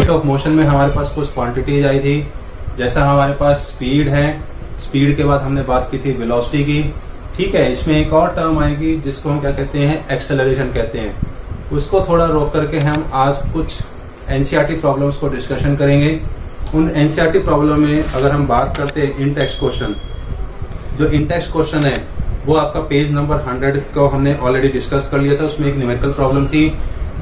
Rate of motion में हमारे पास कुछ क्वांटिटीज आई थी, जैसा हमारे पास स्पीड है, स्पीड के बाद हमने बात की थी वेलोसिटी की। ठीक है, इसमें एक और टर्म आएगी जिसको हम क्या कहते हैं, एक्सेलरेशन कहते हैं। उसको थोड़ा रोक करके हम आज कुछ एनसीईआरटी प्रॉब्लम्स को डिस्कशन करेंगे। उन एनसीईआरटी प्रॉब्लम में अगर हम बात करते हैं इन टेक्स्ट क्वेश्चन, जो इन टेक्स्ट क्वेश्चन है वो आपका पेज नंबर 100 को हमने ऑलरेडी डिस्कस कर लिया था। उसमें एक न्यूमेरिकल प्रॉब्लम थी।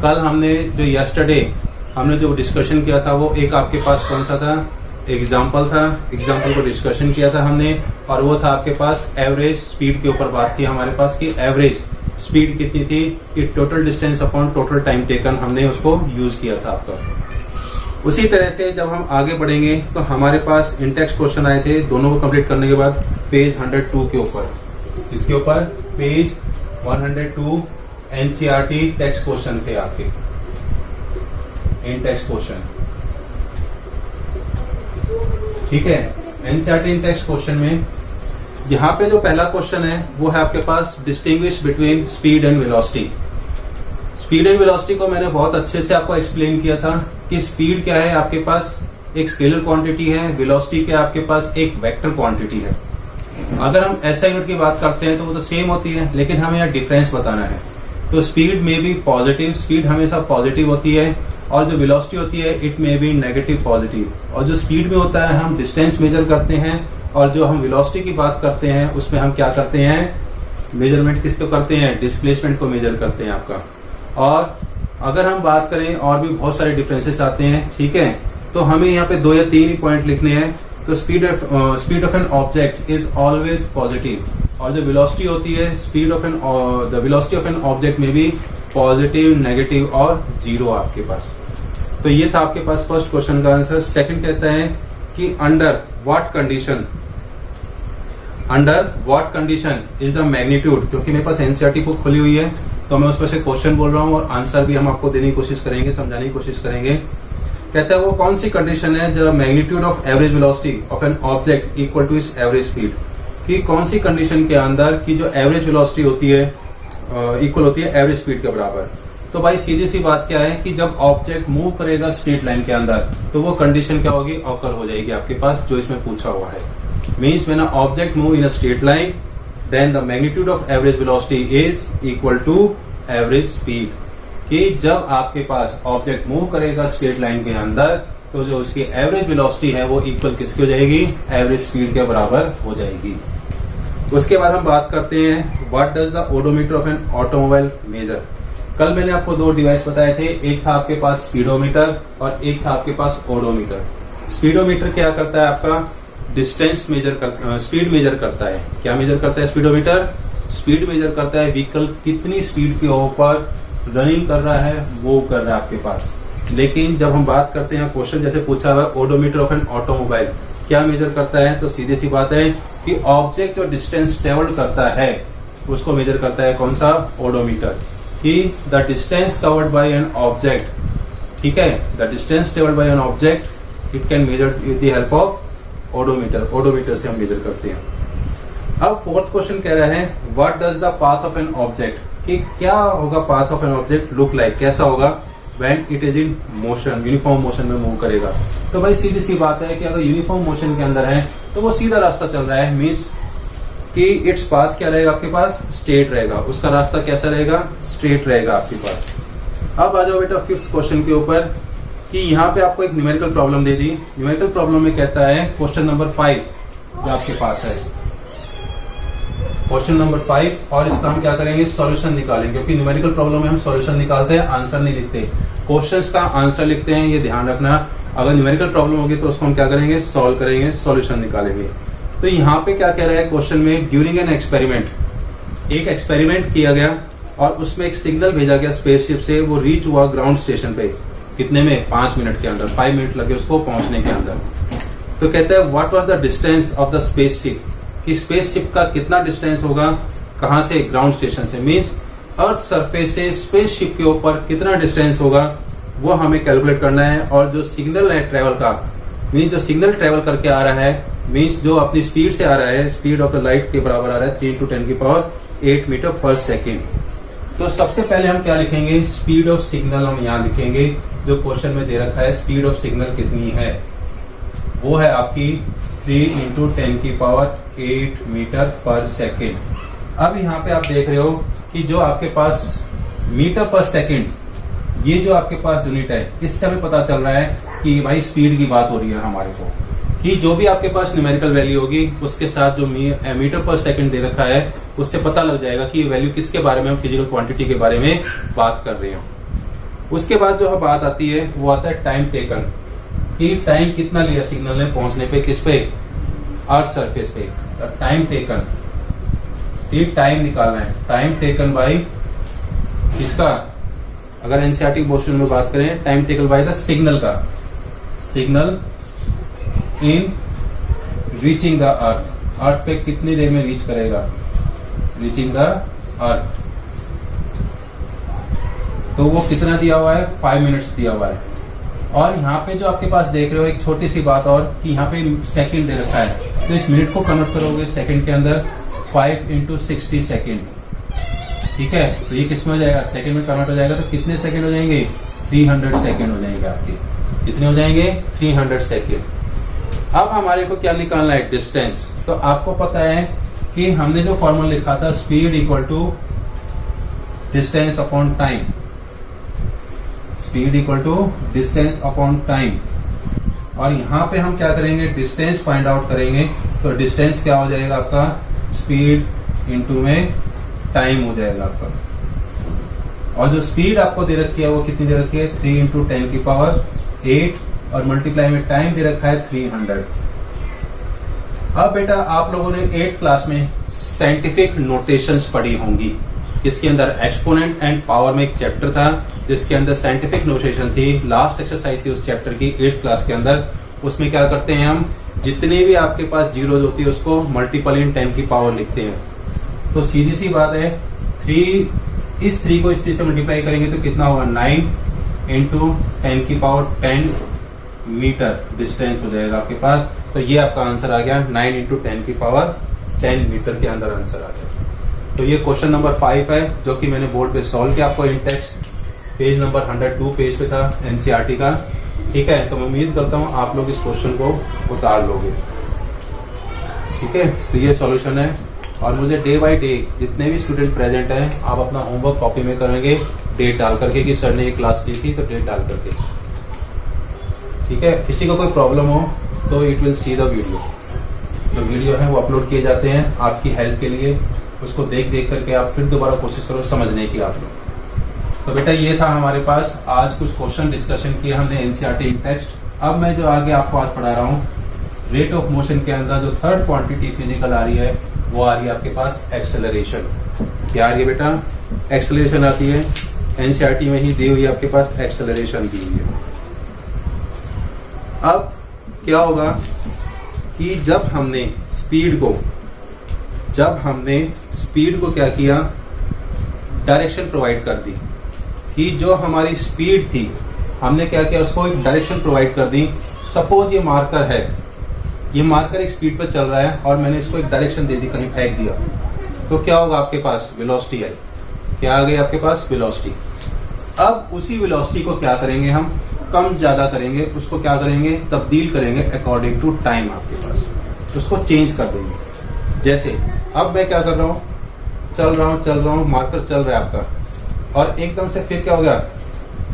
कल हमने जो यस्टरडे हमने जो डिस्कशन किया था वो एक आपके पास कौन सा था, एग्जाम्पल था। एग्जाम्पल को डिस्कशन किया था हमने, और वो था आपके पास एवरेज स्पीड के ऊपर बात थी हमारे पास कि एवरेज स्पीड कितनी थी, कि total distance upon total time taken हमने उसको यूज किया था आपका। उसी तरह से जब हम आगे बढ़ेंगे तो हमारे पास इन टेक्स्ट क्वेश्चन आए थे, दोनों को कंप्लीट करने के बाद पेज 102 के ऊपर, इसके ऊपर पेज 102 एनसीईआरटी टेक्स्ट क्वेश्चन थे आपके, इन टेक्स्ट क्वेश्चन। ठीक है, एनसीईआरटी इन टेक्स्ट क्वेश्चन में यहाँ पे जो पहला क्वेश्चन है वो है आपके पास distinguish between speed and velocity. Speed and velocity को मैंने बहुत अच्छे से आपको एक्सप्लेन किया था कि स्पीड क्या है, आपके पास एक स्केलर क्वांटिटी है, वेलोसिटी क्या है, आपके पास एक वेक्टर क्वांटिटी है। अगर हम एसआई यूनिट की बात करते हैं तो वो तो सेम होती है, लेकिन हमें यहाँ डिफरेंस बताना है। तो स्पीड में भी पॉजिटिव, स्पीड हमेशा पॉजिटिव होती है, और जो वेलोसिटी होती है इट में भी नेगेटिव पॉजिटिव। और जो स्पीड में होता है हम डिस्टेंस मेजर करते हैं, और जो हम वेलोसिटी की बात करते हैं उसमें हम क्या करते हैं, मेजरमेंट किसको करते हैं, डिस्प्लेसमेंट को मेजर करते हैं आपका। और अगर हम बात करें और भी बहुत सारे डिफरेंसेस आते हैं, ठीक है, तो हमें यहाँ पे 2 या 3 ही पॉइंट लिखने हैं। तो speed of an object is always positive, और जो वेलोसिटी होती है the velocity of an object में भी पॉजिटिव, नेगेटिव और जीरो आपके पास। तो ये था आपके पास फर्स्ट क्वेश्चन का आंसर। सेकंड कहता है कि under what condition is the magnitude, क्योंकि मेरे पास एनसीईआरटी बुक खुली हुई है तो मैं उस पर से क्वेश्चन बोल रहा हूँ और आंसर भी हम आपको देने की कोशिश करेंगे, समझाने की कोशिश करेंगे। कहता है वो कौन सी कंडीशन है the magnitude of average velocity of an object equal to its average speed, कि कौन सी कंडीशन के अंदर की जो एवरेज वेलोसिटी होती है इक्वल होती है एवरेज स्पीड के बराबर। तो भाई सीधी सी बात क्या है कि जब ऑब्जेक्ट मूव करेगा स्ट्रेट लाइन के अंदर तो वो कंडीशन क्या होगी, ऑकर हो जाएगी आपके पास, जो इसमें पूछा हुआ है। Means when a object move in a straight line then the magnitude of average velocity is equal to average speed, कि जब आपके पास ऑब्जेक्ट मूव करेगा स्ट्रेट लाइन के अंदर तो जो उसकी एवरेज वेलोसिटी है वो इक्वल किसकी हो जाएगी, एवरेज स्पीड के बराबर हो जाएगी। उसके बाद हम बात करते हैं what does the odometer of an automobile measure. कल मैंने आपको 2 डिवाइस बताए थे, एक था आपके पास स्पीडोमीटर और एक था आपके पास ओडोमीटर। स्पीडोमीटर क्या करता है, आपका डिस्टेंस स्पीड मेजर करता है। क्या मेजर करता है स्पीडोमीटर, स्पीड मेजर करता है व्हीकल कितनी स्पीड के ऊपर रनिंग कर रहा है, वो कर रहा है आपके पास। लेकिन जब हम बात करते हैं क्वेश्चन जैसे पूछा हुआ है ओडोमीटर ऑफ एन ऑटोमोबाइल क्या मेजर करता है, तो सीधी सी बात है कि ऑब्जेक्ट जो डिस्टेंस ट्रेवल करता है उसको मेजर करता है कौन सा, ओडोमीटर। कि the distance covered by an object, ठीक है, the distance travelled by an object it can measure with the help of odometer. Odometer से हम मेजर करते हैं। अब फोर्थ क्वेश्चन कह रहा है what does the path of an object, कि क्या होगा path of an object look like, कैसा होगा when it is in motion, uniform motion में मूव करेगा। तो भाई सीधी सी बात है कि अगर यूनिफॉर्म मोशन के अंदर है तो वो सीधा रास्ता चल रहा है, मीन्स कि इट्स पाथ क्या रहेगा आपके पास, स्ट्रेट रहेगा। उसका रास्ता कैसा रहेगा, स्ट्रेट रहेगा आपके पास। अब आ जाओ बेटा फिफ्थ क्वेश्चन के ऊपर, कि यहाँ पे आपको एक न्यूमेरिकल प्रॉब्लम दे दी। न्यूमेरिकल प्रॉब्लम में कहता है क्वेश्चन नंबर 5 जो आपके पास है, क्वेश्चन नंबर 5, और इसका हम क्या करेंगे, सॉल्यूशन निकालेंगे। क्योंकि न्यूमेरिकल प्रॉब्लम में हम सॉल्यूशन निकालते हैं, आंसर नहीं लिखते, क्वेश्चंस का आंसर लिखते हैं, ये ध्यान रखना। अगर न्यूमेरिकल प्रॉब्लम होगी तो उसको हम क्या करेंगे, सॉल्व करेंगे, सॉल्यूशन निकालेंगे। तो यहाँ पे क्या कह रहा है क्वेश्चन में, ड्यूरिंग एन एक्सपेरिमेंट, एक एक्सपेरिमेंट किया गया और उसमें एक सिग्नल भेजा गया स्पेसशिप से, वो रीच हुआ ग्राउंड स्टेशन पे कितने में, 5 मिनट के अंदर, 5 मिनट लगे उसको पहुंचने के अंदर। तो कहते हैं what was the distance of the spaceship, कि स्पेसशिप का कितना डिस्टेंस होगा, कहां से, ग्राउंड स्टेशन से, मींस अर्थ सरफेस से स्पेसशिप के ऊपर कितना डिस्टेंस होगा वो हमें कैलकुलेट करना है। और जो सिग्नल है ट्रेवल का, मीन्स जो सिग्नल ट्रेवल करके आ रहा है, मीन्स जो अपनी स्पीड से आ रहा है, स्पीड ऑफ द लाइट के बराबर आ रहा है 3 × 10⁸ मीटर पर सेकेंड। तो सबसे पहले हम क्या लिखेंगे, स्पीड ऑफ सिग्नल हम यहाँ लिखेंगे। जो क्वेश्चन में दे रखा है स्पीड ऑफ सिग्नल कितनी है, वो है आपकी 3 × 10⁸ मीटर पर सेकेंड। अब यहाँ पे आप देख रहे हो कि जो आपके पास मीटर पर सेकेंड, ये जो आपके पास यूनिट है, इससे हमें पता चल रहा है कि भाई स्पीड की बात हो रही है हमारे को, कि जो भी आपके पास न्यूमेरिकल वैल्यू होगी उसके साथ जो मीटर पर सेकंड दे रखा है उससे पता लग जाएगा कि ये वैल्यू किसके बारे में, हम फिजिकल क्वांटिटी के बारे में बात कर रहे हैं। उसके बाद जो बात आती है वो आता है टाइम टेकन, कि टाइम कितना लिया सिग्नल ने पहुंचने पे, किस पे, अर्थ सरफेस पे। टाइम टेकन, ये टाइम निकालना है, टाइम टेकन बाय किसका, अगर एनसीईआरटी क्वेश्चन में बात करें, time taken by the signal का, signal in reaching the earth, earth पे कितनी देर में रीच करेगा, रीचिंग द अर्थ। तो वो कितना दिया हुआ है, 5 मिनट्स दिया हुआ है। और यहाँ पे जो आपके पास देख रहे हो एक छोटी सी बात और, कि यहाँ पे सेकंड दे रखा है, तो इस मिनट को कन्वर्ट करोगे सेकंड के अंदर, 5 × 60 सेकंड, ठीक है। तो ये किस में हो जाएगा, सेकंड में कन्वर्ट हो जाएगा, तो कितने सेकंड हो जाएंगे, 300 सेकंड हो जाएंगे आपके, कितने हो जाएंगे, 300 सेकंड। अब हमारे को क्या निकालना है, डिस्टेंस। तो आपको पता है कि हमने जो फॉर्मूला लिखा था, speed equal to distance upon time, speed equal to distance upon time. और यहां पे हम क्या करेंगे, डिस्टेंस फाइंड आउट करेंगे। तो डिस्टेंस क्या हो जाएगा आपका, स्पीड इनटू में टाइम हो जाएगा आपका। और जो स्पीड आपको दे रखी है वो कितनी दे रखी है, 3 × 10⁸, और मल्टीप्लाई में टाइम दे रखा है 300। अब बेटा आप लोगों ने 8th क्लास में साइंटिफिक नोटेशंस पढ़ी होंगी, जिसके अंदर एक्सपोनेंट एंड पावर में एक चैप्टर था जिसके अंदर साइंटिफिक नोटेशन थी। लास्ट एक्सरसाइज थी उस चैप्टर की 8th क्लास के अंदर। उसमें क्या करते हैं हम, जितने भी आपके पास जीरोज होती है उसको मल्टीपल इन 10 की पावर लिखते हैं। तो सीधी सी बात है, 3 को इस 3 से मल्टीप्लाई करेंगे तो कितना होगा, 9 × 10 की पावर 10 मीटर डिस्टेंस हो जाएगा आपके पास। तो ये आपका आंसर आ गया, 9 × 10 की पावर 10 मीटर के अंदर आंसर आ गया। तो ये क्वेश्चन नंबर 5 है, जो कि मैंने बोर्ड पे सॉल्व किया आपको इन टेक्स्ट, पेज नंबर 102 पेज पे था एनसीईआरटी का, ठीक है। तो मैं उम्मीद करता हूँ आप लोग इस क्वेश्चन को उतार लोगे, ठीक है। तो ये सॉल्यूशन है, और मुझे डे बाय डे जितने भी स्टूडेंट प्रेजेंट हैं, आप अपना होमवर्क कॉपी में करेंगे, डेट डाल करके कि सर ने ये क्लास ली थी, तो डेट डाल करके, ठीक है। किसी को कोई प्रॉब्लम हो तो it will see the video, जो वीडियो है वो अपलोड किए जाते हैं आपकी हेल्प के लिए। उसको देख करके आप फिर दोबारा कोशिश करो समझने की आप लोग। तो बेटा ये था हमारे पास आज कुछ क्वेश्चन डिस्कशन किए हमने एनसीईआरटी टेक्स्ट। अब मैं जो आगे आपको आज पढ़ा रहा हूँ, रेट ऑफ मोशन के अंदर जो थर्ड क्वांटिटी फिजिकल आ रही है, वो आ रही है आपके पास एक्सेलरेशन। क्या आ रही है बेटा, एक्सेलरेशन आती है। एनसीईआरटी में ही दी हुई है आपके पास, एक्सेलरेशन दी हुई है। अब क्या होगा कि जब हमने स्पीड को क्या किया, डायरेक्शन प्रोवाइड कर दी, कि जो हमारी स्पीड थी हमने क्या किया, उसको एक डायरेक्शन प्रोवाइड कर दी। सपोज ये मार्कर है, ये मार्कर एक स्पीड पर चल रहा है और मैंने इसको एक डायरेक्शन दे दी, कहीं फेंक दिया, तो क्या होगा आपके पास, वेलोसिटी आई। क्या आ गई आपके पास, वेलोसिटी। अब उसी वेलोसिटी को क्या करेंगे हम, कम ज्यादा करेंगे, उसको क्या करेंगे, तब्दील करेंगे अकॉर्डिंग टू टाइम आपके पास, उसको चेंज कर देंगे। जैसे अब मैं क्या कर रहा हूँ, चल रहा हूँ, मार्कर चल रहा है आपका, और एकदम से फिर क्या हो गया,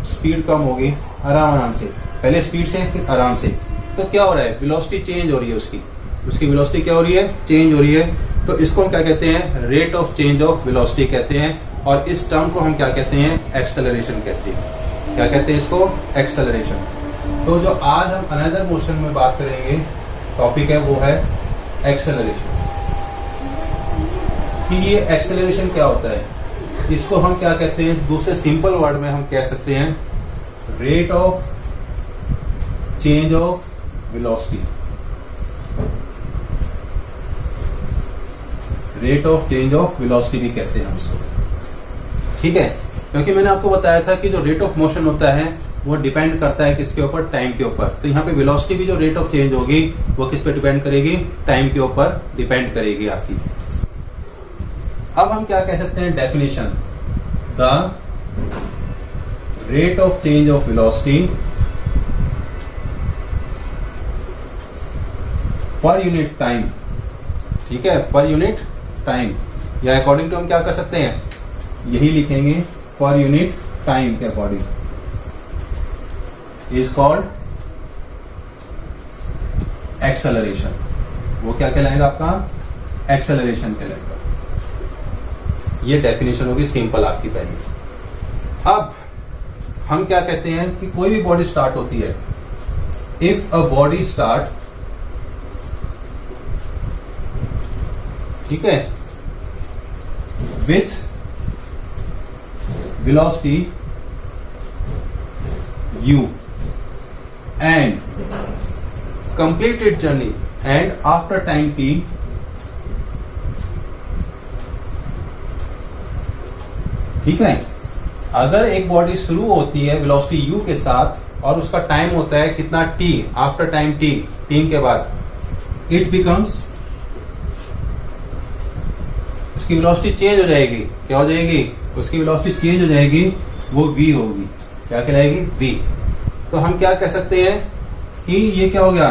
स्पीड कम होगी, आराम से, पहले स्पीड से फिर आराम से, तो क्या हो रहा है, वेलोसिटी चेंज हो रही है, उसकी वेलोसिटी क्या हो रही है, चेंज हो रही है। तो इसको हम क्या कहते हैं, rate of change of velocity कहते हैं, और इस टर्म को हम क्या कहते हैं, एक्सेलरेशन कहते हैं। क्या कहते हैं इसको, एक्सेलरेशन। तो जो आज हम अनदर मोशन में बात करेंगे टॉपिक है, वो है एक्सेलरेशन। कि ये एक्सेलरेशन क्या होता है, इसको हम क्या कहते हैं, दूसरे सिंपल वर्ड में हम कह सकते हैं rate of change of velocity. Rate of change of velocity भी कहते हैं हम इसको, ठीक है। क्योंकि मैंने आपको बताया था कि जो रेट ऑफ मोशन होता है वो डिपेंड करता है किसके ऊपर, टाइम के ऊपर। तो यहाँ पे वेलोसिटी भी जो रेट ऑफ चेंज होगी वो किस पे डिपेंड करेगी, टाइम के ऊपर डिपेंड करेगी आपकी। अब हम क्या कह सकते हैं, definition. The rate of change of velocity पर यूनिट टाइम, ठीक है, पर यूनिट टाइम, या अकॉर्डिंग टू हम क्या कर सकते हैं, यही लिखेंगे पर यूनिट टाइम के अकॉर्डिंग, इज कॉल्ड एक्सेलरेशन। वो क्या कहलाएगा आपका, एक्सेलरेशन कहलाएगा। ये डेफिनेशन होगी सिंपल आपकी पहली। अब हम क्या कहते हैं कि कोई भी बॉडी स्टार्ट होती है, इफ अ बॉडी स्टार्ट, ठीक है, with velocity u and complete its journey and after time t, ठीक है, अगर एक बॉडी शुरू होती है वेलोसिटी u के साथ और उसका टाइम होता है कितना t, after time t, t के बाद, इट बिकम्स, उसकी वेलोसिटी चेंज हो जाएगी, क्या हो जाएगी, उसकी वेलोसिटी चेंज हो जाएगी, वो v होगी, क्या कहलाएगी, v। तो हम क्या कह सकते हैं कि ये क्या हो गया,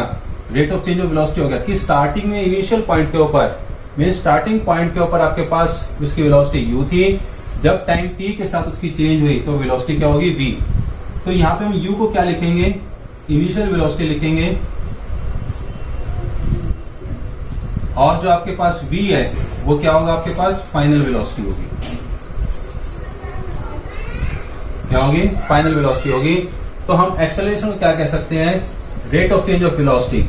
rate of change of velocity हो गया, कि स्टार्टिंग में इनिशियल पॉइंट के ऊपर, मीन स्टार्टिंग पॉइंट के ऊपर आपके पास उसकी वेलोसिटी u थी, जब टाइम t के साथ उसकी चेंज हुई तो वेलोसिटी क्या होगी, v। तो यहाँ पे हम u को क्या लिखेंगे, इनिशियल वेलोसिटी लिखेंगे, और जो आपके पास v है वो क्या होगा, आपके पास फाइनल वेलोसिटी होगी, क्या होगी, फाइनल वेलोसिटी होगी। तो हम एक्सेलरेशन को क्या कह सकते हैं, rate of change of velocity.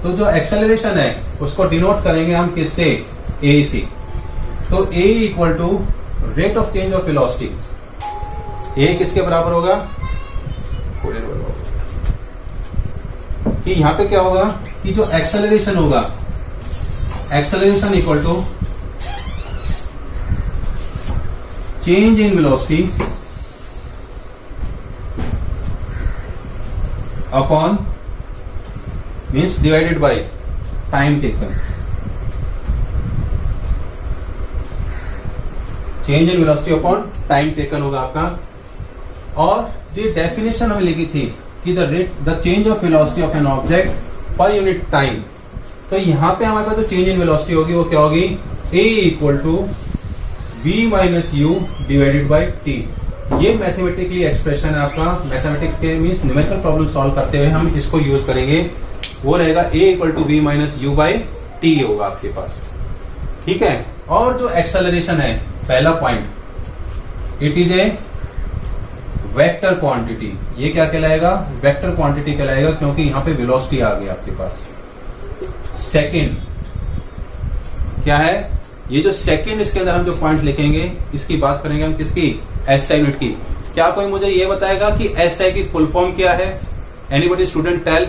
तो जो एक्सेलरेशन है उसको डिनोट करेंगे हम किससे, ए सी। तो A equal to rate of change of velocity, A किसके बराबर होगा, कि यहां पे क्या होगा कि जो एक्सेलरेशन होगा, acceleration equal to change in velocity upon, means divided by time taken, change in velocity upon time taken होगा आपका। और ये डेफिनेशन हमें लिखी थी कि the change of velocity of an object per unit time. तो यहां पे हमारे पास जो चेंज इन वेलोसिटी होगी वो क्या होगी, a equal to v minus u divided by t. ये मैथमेटिकली एक्सप्रेशन है आपका, मैथमेटिक्स के मीन्स न्यूमेरिकल प्रॉब्लम सॉल्व करते हुए हम इसको यूज करेंगे। वो रहेगा a equal to v minus u by t होगा आपके पास, ठीक है। और जो एक्सेलरेशन है, पहला point, it is a vector quantity. ये क्या कहलाएगा, वेक्टर क्वांटिटी कहलाएगा, क्योंकि यहां पे वेलोसिटी आ गई आपके पास। सेकेंड क्या है, ये जो सेकेंड, इसके अंदर हम जो पॉइंट लिखेंगे, इसकी बात करेंगे हम किसकी, एसआई यूनिट की। क्या कोई मुझे ये बताएगा कि एसआई की फुल फॉर्म क्या है, anybody student tell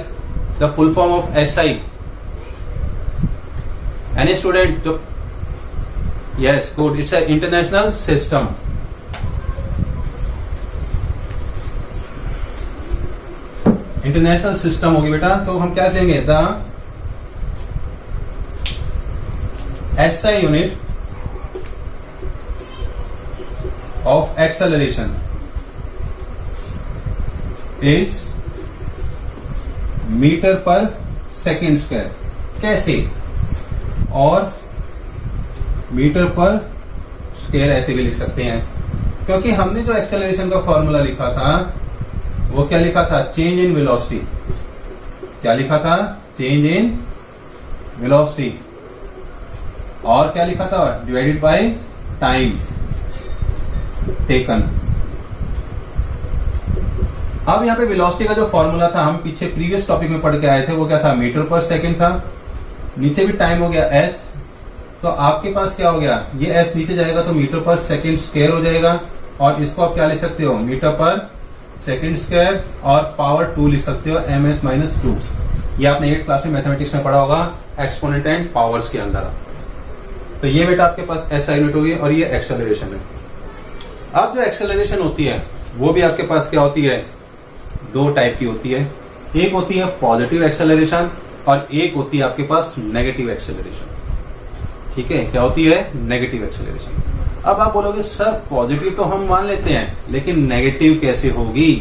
the full form of SI, any student जो, yes good, it's a international system. International system होगी बेटा, तो हम क्या लेंगे, the SI unit of acceleration is metre पर सेकेंड स्क्वायर। कैसे, और मीटर पर स्क्वायर ऐसे भी लिख सकते हैं, क्योंकि हमने जो एक्सेलरेशन का फॉर्मूला लिखा था वो क्या लिखा था, चेंज इन वेलोसिटी। क्या लिखा था, चेंज इन वेलोसिटी, और क्या लिखा था, डिवाइडेड बाय टाइम टेकन। अब यहाँ पे वेलोसिटी का जो फॉर्मूला था, हम पीछे प्रीवियस टॉपिक में पढ़ के आए थे, वो क्या था, मीटर पर सेकंड था। नीचे भी टाइम हो गया s, तो आपके पास क्या हो गया, ये s नीचे जाएगा तो मीटर पर सेकंड स्क्वायर हो जाएगा, और इसको आप क्या लिख सकते हो, मीटर पर सेकंड स्क्वायर, और पावर 2 लिख सकते हो, ms माइनस 2। ये आपने 8th क्लास में मैथमेटिक्स में पढ़ा होगा, एक्सपोनेंट एंड पावर्स के अंदर। तो ये बेटा आपके पास एसआई यूनिट होगी, और ये एक्सेलरेशन है। अब जो एक्सेलरेशन होती है वो भी आपके पास क्या होती है, दो टाइप की होती है। एक होती है पॉजिटिव एक्सेलरेशन, और एक होती है आपके पास नेगेटिव एक्सेलरेशन, ठीक है। क्या होती है, नेगेटिव एक्सेलरेशन। अब आप बोलोगे सर पॉजिटिव तो हम मान लेते हैं लेकिन नेगेटिव कैसे होगी?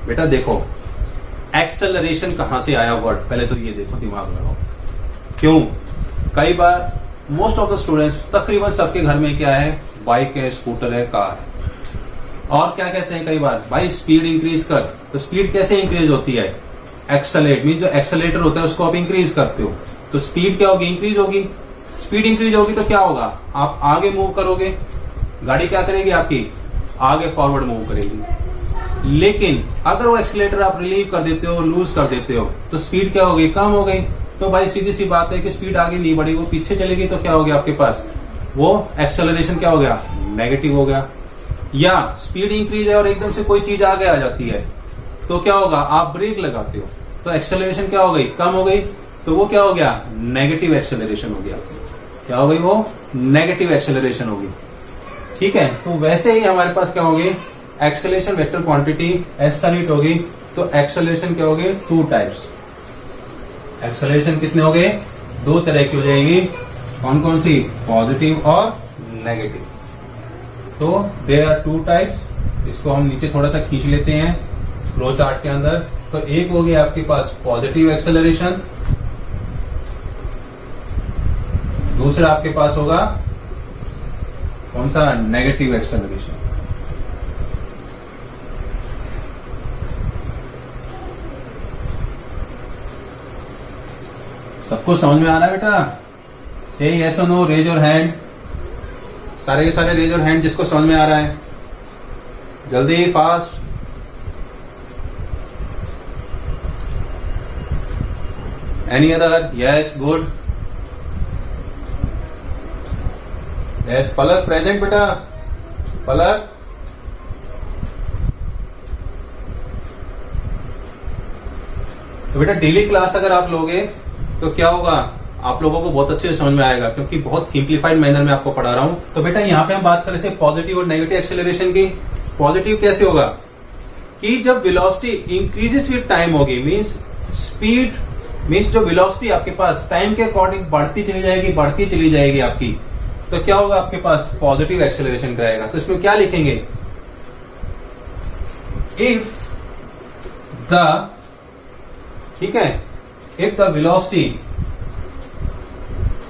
बेटा देखो, एक्सेलरेशन कहां से आया वर्ड, पहले तो ये देखो, दिमाग लगाओ। क्यों? कई बार मोस्ट ऑफ द स्टूडेंट्स, तकरीबन सबके घर में क्या है, बाइक है, स्कूटर है, कार है, और क्या कहते हैं कई बार, भाई स्पीड इंक्रीज कर। तो स्पीड कैसे इंक्रीज होती है? एक्सेलेरेट मीन जो एक्सेलेरेटर होता है उसको आप इंक्रीज करते हो, तो स्पीड क्या होगी? इंक्रीज होगी। स्पीड इंक्रीज होगी तो क्या होगा? आप आगे मूव करोगे, गाड़ी क्या करेगी आपकी? आगे फॉरवर्ड मूव करेगी। लेकिन अगर वो एक्सेलेरेटर आप रिलीव कर देते हो, लूज कर देते हो, तो स्पीड क्या होगी? कम हो गई। तो भाई सीधी सी बात है कि स्पीड आगे नहीं बढ़ी, वो पीछे चलेगी, तो क्या हो गया आपके पास? वो एक्सेलरेशन क्या हो गया? नेगेटिव हो गया। या स्पीड इंक्रीज है और एकदम से कोई चीज आगे आ जाती है, तो क्या होगा? आप ब्रेक लगाते हो, तो एक्सेलरेशन क्या हो गई? कम हो गई, तो वो क्या हो गया? नेगेटिव एक्सेलरेशन हो गया। क्या हो गई? वो नेगेटिव एक्सेलरेशन होगी। ठीक है, तो वैसे ही हमारे पास क्या होगी? एक्सेलरेशन वेक्टर क्वांटिटी एससेलेरेट होगी, तो एक्सेलरेशन क्या होगी? 2 टाइप्स। एक्सेलरेशन कितने हो गए? 2 तरह की हो जाएगी। कौन कौन सी? पॉजिटिव और नेगेटिव। तो देयर आर 2 टाइप्स। इसको हम नीचे थोड़ा सा खींच लेते हैं फ्लो चार्ट के अंदर। तो एक हो गया आपके पास पॉजिटिव एक्सेलरेशन, दूसरा आपके पास होगा कौन सा? Negative acceleration. सबको समझ में आ रहा है बेटा? से यस और नो, रेज योर हैंड। सारे के सारे रेज योर हैंड जिसको समझ में आ रहा है, जल्दी, fast. Any other? Yes, good. Yes, Palak present बेटा। पलक, तो बेटा डेली क्लास अगर आप लोगे तो क्या होगा? आप लोगों को बहुत अच्छे से समझ में आएगा, क्योंकि बहुत सिंप्लीफाइड मैनर में आपको पढ़ा रहा हूं। तो बेटा यहाँ पे हम बात कर रहे थे पॉजिटिव और नेगेटिव एक्सेलरेशन की। पॉजिटिव कैसे होगा? कि जब वेलोसिटी इंक्रीजेस विद टाइम होगी, मींस स्पीड, मींस जो वेलोसिटी आपके पास टाइम के अकॉर्डिंग बढ़ती चली जाएगी आपकी, तो क्या होगा आपके पास? पॉजिटिव एक्सेलरेशन कराएगा। तो इसमें क्या लिखेंगे? इफ द, ठीक है, if the velocity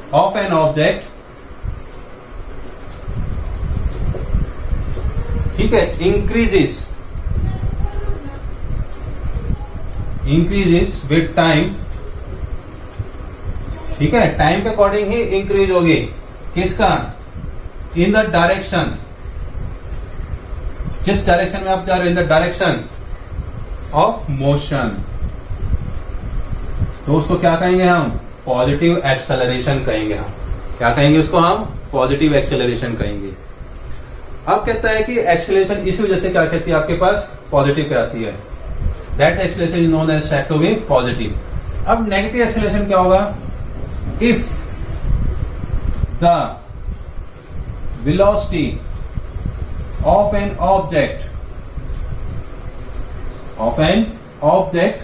of an object, ठीक है, increases with time, ठीक है, टाइम के अकॉर्डिंग ही इंक्रीज होगी। किसका? इन द डायरेक्शन, जिस डायरेक्शन में आप जा रहे हो, in the direction of motion, तो उसको क्या कहेंगे हम? पॉजिटिव एक्सेलरेशन कहेंगे हम। क्या कहेंगे उसको हम? पॉजिटिव एक्सेलरेशन कहेंगे। अब कहता है कि एक्सेलरेशन इस वजह से क्या कहती है आपके पास? पॉजिटिव कहती है। That acceleration is known as said to be positive. अब नेगेटिव एक्सेलरेशन क्या होगा? If the velocity of an object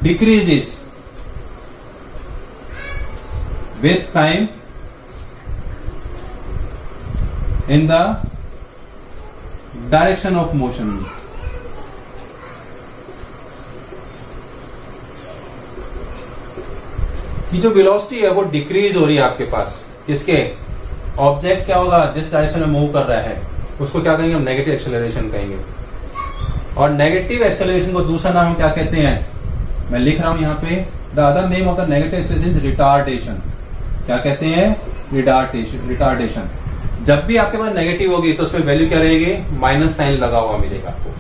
decreases with time in the direction of motion, कि जो वेलोसिटी है वो डिक्रीज हो रही है आपके पास। किसके? ऑब्जेक्ट क्या होगा? जिस डायरेक्शन में मूव कर रहा है, उसको क्या कहेंगे हम? नेगेटिव एक्सेलरेशन कहेंगे। और नेगेटिव एक्सेलरेशन को दूसरा नाम क्या कहते हैं? मैं लिख रहा हूं यहाँ पे, the other name of the negative acceleration is retardation. क्या कहते हैं? रिटार्डेशन। जब भी आपके पास नेगेटिव होगी तो उसमें वैल्यू क्या रहेगी? माइनस साइन लगा हुआ मिलेगा आपको।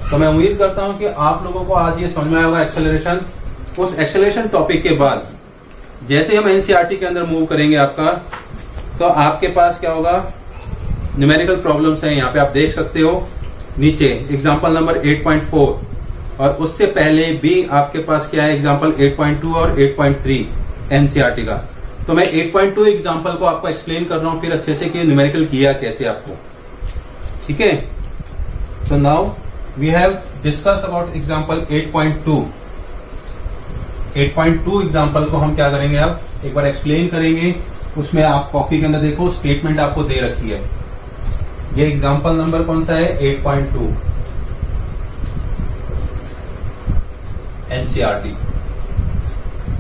तो मैं उम्मीद करता हूं कि आप लोगों को आज ये समझ में आया होगा एक्सेलरेशन। उस एक्सेलरेशन टॉपिक के बाद जैसे हम एनसीईआरटी के अंदर मूव करेंगे आपका, तो आपके पास क्या होगा? न्यूमेरिकल प्रॉब्लम्स हैं, यहाँ पे आप देख सकते हो नीचे एग्जाम्पल नंबर 8.4, और उससे पहले भी आपके पास क्या है? एग्जाम्पल 8.2 और 8.3 एनसीईआरटी का। तो मैं 8.2 एग्जाम्पल को आपको एक्सप्लेन कर रहा हूं फिर अच्छे से कि न्यूमेरिकल किया कैसे आपको। ठीक है, तो now we have discuss about example 8.2। 8.2 example को हम क्या करेंगे? अब एक बार एक्सप्लेन करेंगे उसमें आप कॉपी के अंदर देखो, स्टेटमेंट आपको दे रखी है। ये एग्जांपल नंबर कौन सा है? 8.2 NCERT,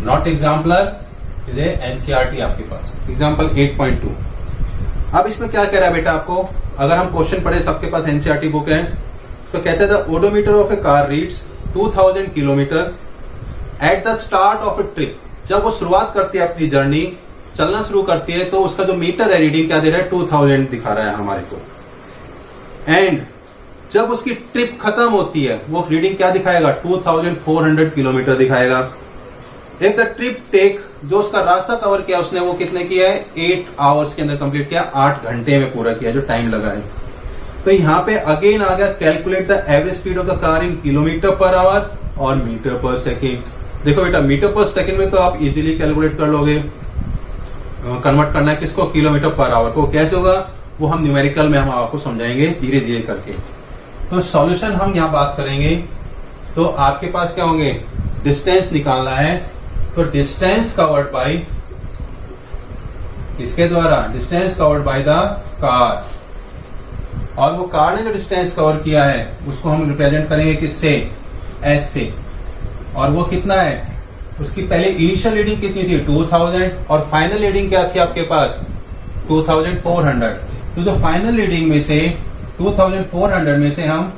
not exemplar, is NCERT आपके पास, एग्जांपल 8.2। अब इसमें क्या कह रहा है बेटा आपको, अगर हम क्वेश्चन पढ़े, सबके पास एनसीईआरटी बुक है, तो कहते हैं the odometer of A car reads 2000 kilometre at the start of A trip. जब वो शुरुआत करती है अपनी जर्नी, चलना शुरू करती है, तो उसका जो मीटर है रीडिंग क्या दे रहा है? 2000 दिखा रहा है हमारे को। एंड जब उसकी ट्रिप खत्म होती है, वो रीडिंग क्या दिखाएगा? 2400 किलोमीटर दिखाएगा। इफ द ट्रिप टेक, जो उसका रास्ता कवर किया उसने, वो कितने किया है? 8 आवर्स के अंदर कंप्लीट किया, 8 घंटे में पूरा किया, जो टाइम लगा है। तो यहाँ पे अगेन आ गया, calculate the average speed of the car in kilometre per hour और मीटर पर सेकेंड। देखो बेटा, मीटर पर सेकेंड में तो आप इजीली कैलकुलेट कर लोगे, कन्वर्ट करना है किसको? किलोमीटर पर आवर को। कैसे होगा वो हम न्यूमेरिकल में हम आपको समझाएंगे धीरे धीरे करके। तो सॉल्यूशन हम यहाँ बात करेंगे, तो आपके पास क्या होंगे? डिस्टेंस निकालना है, तो डिस्टेंस कवर्ड बाय, इसके द्वारा distance covered by the car, और वो कार ने जो डिस्टेंस कवर किया है उसको हम रिप्रेजेंट करेंगे किससे? एस से। और वो कितना है? उसकी पहले इनिशियल रीडिंग कितनी थी? 2000, और फाइनल रीडिंग क्या थी आपके पास? 2400। तो जो फाइनल रीडिंग में से 2400 में से हम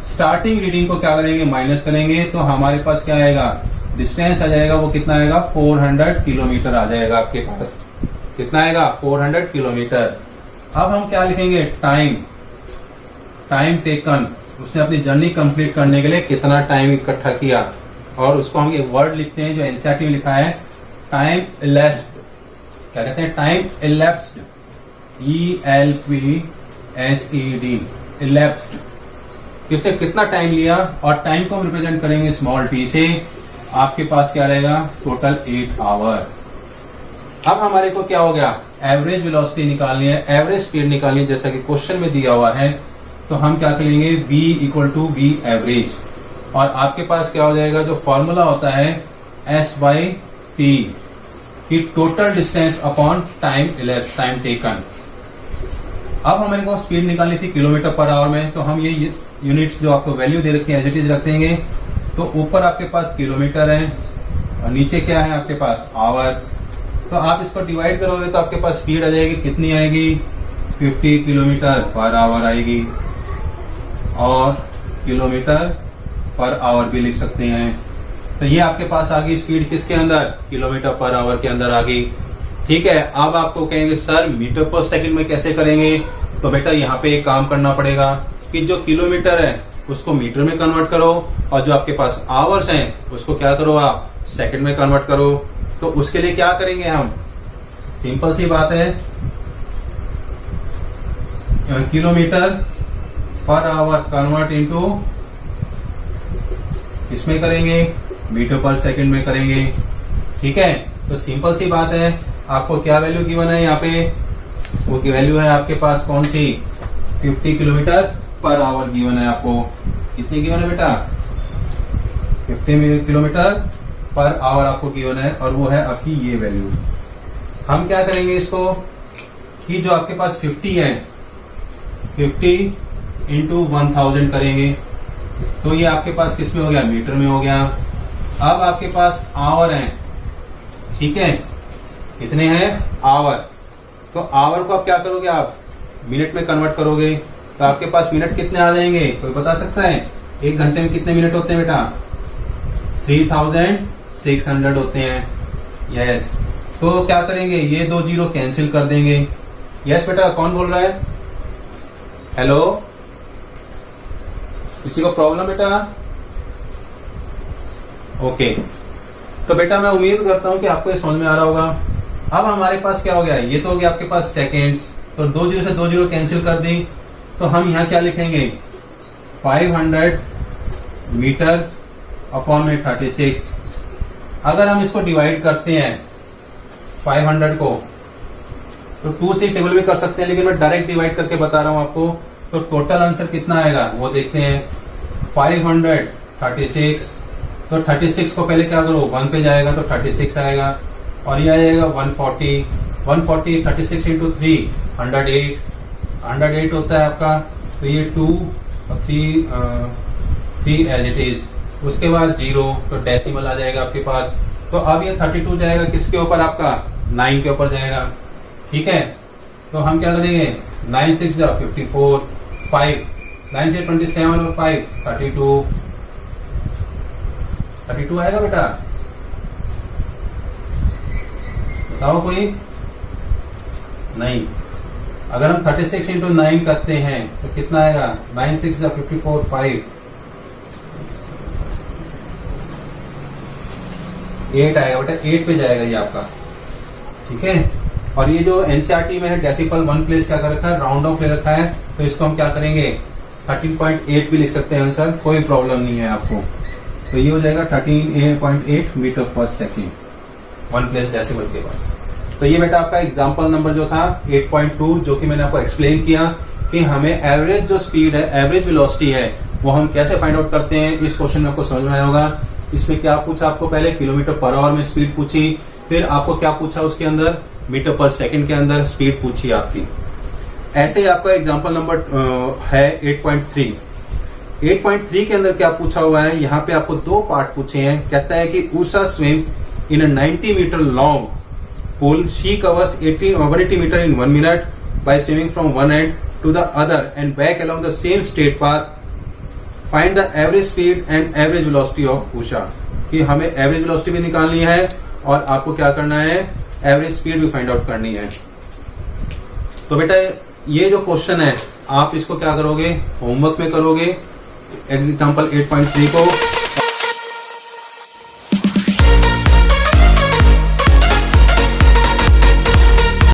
स्टार्टिंग रीडिंग को क्या करेंगे? माइनस करेंगे, तो हमारे पास क्या आएगा? डिस्टेंस आ जाएगा, वो कितना आएगा? 400 किलोमीटर आ जाएगा आपके पास। कितना आएगा? 400 किलोमीटर। अब हम क्या लिखेंगे? टाइम टेकन, उसने अपनी जर्नी कंप्लीट करने के लिए कितना टाइम इकट्ठा किया, और उसको हम एक वर्ड लिखते हैं जो एनसीईआरटी में लिखा है, टाइम इलेप्स्ड। क्या कहते हैं? Time elapsed, ELPSED, elapsed. किसने कितना टाइम लिया, और टाइम को हम रिप्रेजेंट करेंगे स्मॉल टी से। आपके पास क्या रहेगा? Total 8 hour. अब हमारे को क्या हो गया? एवरेज वेलोसिटी निकालनी है, एवरेज स्पीड निकालनी है, जैसा कि क्वेश्चन में दिया हुआ है। तो हम क्या करेंगे? V = V एवरेज, और आपके पास क्या हो जाएगा? जो फॉर्मूला होता है S/T की total distance upon time ellipse, time taken. अब हमारे को स्पीड निकालनी थी किलोमीटर पर आवर में, तो हम ये यूनिट्स जो आपको वैल्यू दे रखी है एज इट इज रख देंगे। तो ऊपर आपके पास किलोमीटर है और नीचे क्या है आपके पास? आवर। तो आप इसको डिवाइड करोगे तो आपके पास स्पीड आ जाएगी, कितनी आएगी? 50 किलोमीटर पर आवर आएगी, और किलोमीटर पर आवर भी लिख सकते हैं। तो ये आपके पास आ गई स्पीड, किसके अंदर? किलोमीटर पर आवर के अंदर आ गई। ठीक है, अब आपको कहेंगे सर मीटर पर सेकंड में कैसे करेंगे? तो बेटा यहाँ पे एक काम करना पड़ेगा कि जो किलोमीटर है उसको मीटर में कन्वर्ट करो, और जो आपके पास आवर्स हैं उसको क्या करो? आप सेकंड में कन्वर्ट करो। तो उसके लिए क्या करेंगे हम? सिंपल सी बात है, kilometre per hour convert into इसमें करेंगे, मीटर पर सेकंड में करेंगे। ठीक है, तो सिंपल सी बात है। आपको क्या वैल्यू गिवन है यहाँ पे? वो की वैल्यू है आपके पास कौन सी? 50 किलोमीटर पर आवर गिवन है आपको। कितनी गिवन है बेटा? 50 किलोमीटर पर आवर आपको गिवन है, और वो है आपकी ये वैल्यू। हम क्या करेंगे इसको कि जो आपके पास 50 है, 50 इंटू 1000 करेंगे, तो ये आपके पास किस में हो गया? मीटर में हो गया। अब आपके पास आवर है, ठीक है, कितने हैं? आवर। तो आवर को आप क्या करोगे? आप मिनट में कन्वर्ट करोगे, तो आपके पास मिनट कितने आ जाएंगे? कोई बता सकता है? एक घंटे में कितने मिनट होते हैं बेटा? 3600 होते हैं। यस, तो क्या करेंगे? ये 2 जीरो कैंसिल कर देंगे। यस बेटा, कौन बोल रहा है? हेलो, किसी को प्रॉब्लम बेटा? ओके, तो बेटा मैं उम्मीद करता हूं कि आपको ये समझ में आ रहा होगा। अब हमारे पास क्या हो गया? ये तो हो गया आपके पास सेकेंड्स, तो 2 जीरो से 2 जीरो कैंसिल कर दी, तो हम यहाँ क्या लिखेंगे? 500 मीटर अपॉन में 36। अगर हम इसको डिवाइड करते हैं 500 को, तो 2 से टेबल भी कर सकते हैं, लेकिन मैं डायरेक्ट डिवाइड करके बता रहा हूं आपको। तो टोटल आंसर कितना आएगा वो देखते हैं। 536, तो 36 को पहले क्या करो? 1 पे जाएगा तो 36 आएगा, और ये आएगा 140, 140 36 इंटू 3 108 108 होता है आपका। तो ये 2 और 3 एज इट इज, उसके बाद 0 तो डेसिमल आ जाएगा आपके पास। तो अब ये 32 जाएगा किसके ऊपर, आपका 9 के ऊपर जाएगा। ठीक है, तो हम क्या करेंगे 9 6 जा 54, 5 9 से 27 और 5 32 आएगा बेटा, बताओ कोई नहीं। अगर हम 36 इंटू 9 करते हैं तो कितना आएगा 9 6 जा 54, 5 8 आएगा बेटा, 8 पे जाएगा ये आपका। ठीक है, और ये जो एनसीईआरटी में है डेसिमल 1 प्लेस क्या कर रखा है, राउंड ऑफ ले रखा है, तो इसको हम क्या करेंगे 13.8 भी लिख सकते हैं आंसर, कोई प्रॉब्लम नहीं है आपको। तो ये हो जाएगा 13.8 मीटर पर सेकेंड 1 प्लेस डेसिमल के बाद। तो ये बेटा आपका एग्जाम्पल नंबर जो था 8.2, जो कि मैंने आपको एक्सप्लेन किया कि हमें एवरेज जो स्पीड है, एवरेज वेलोसिटी है, वो हम कैसे फाइंड आउट करते हैं। इस क्वेश्चन में आपको समझ में आया होगा। इसमें क्या पूछा आपको, पहले किलोमीटर पर आवर में स्पीड पूछी, फिर आपको क्या पूछा उसके अंदर, मीटर पर सेकंड के अंदर स्पीड पूछी आपकी। ऐसे ही आपका एग्जांपल नंबर है 8.3। 8.3 के अंदर क्या पूछा हुआ है, यहाँ पे आपको 2 पार्ट पूछे हैं। कहता है कि Usha swims in a 90 metre long pool, she covers 180 metre in 1 minute by swimming from one end to the other end back along the same straight path. Find the average speed and average velocity of Usha. कि हमें average velocity भी निकालनी है और आपको क्या करना है, एवरेज स्पीड भी फाइंड आउट करनी है। तो बेटा ये जो क्वेश्चन है आप इसको क्या करोगे, होमवर्क में करोगे एग्जाम्पल 8.3 को।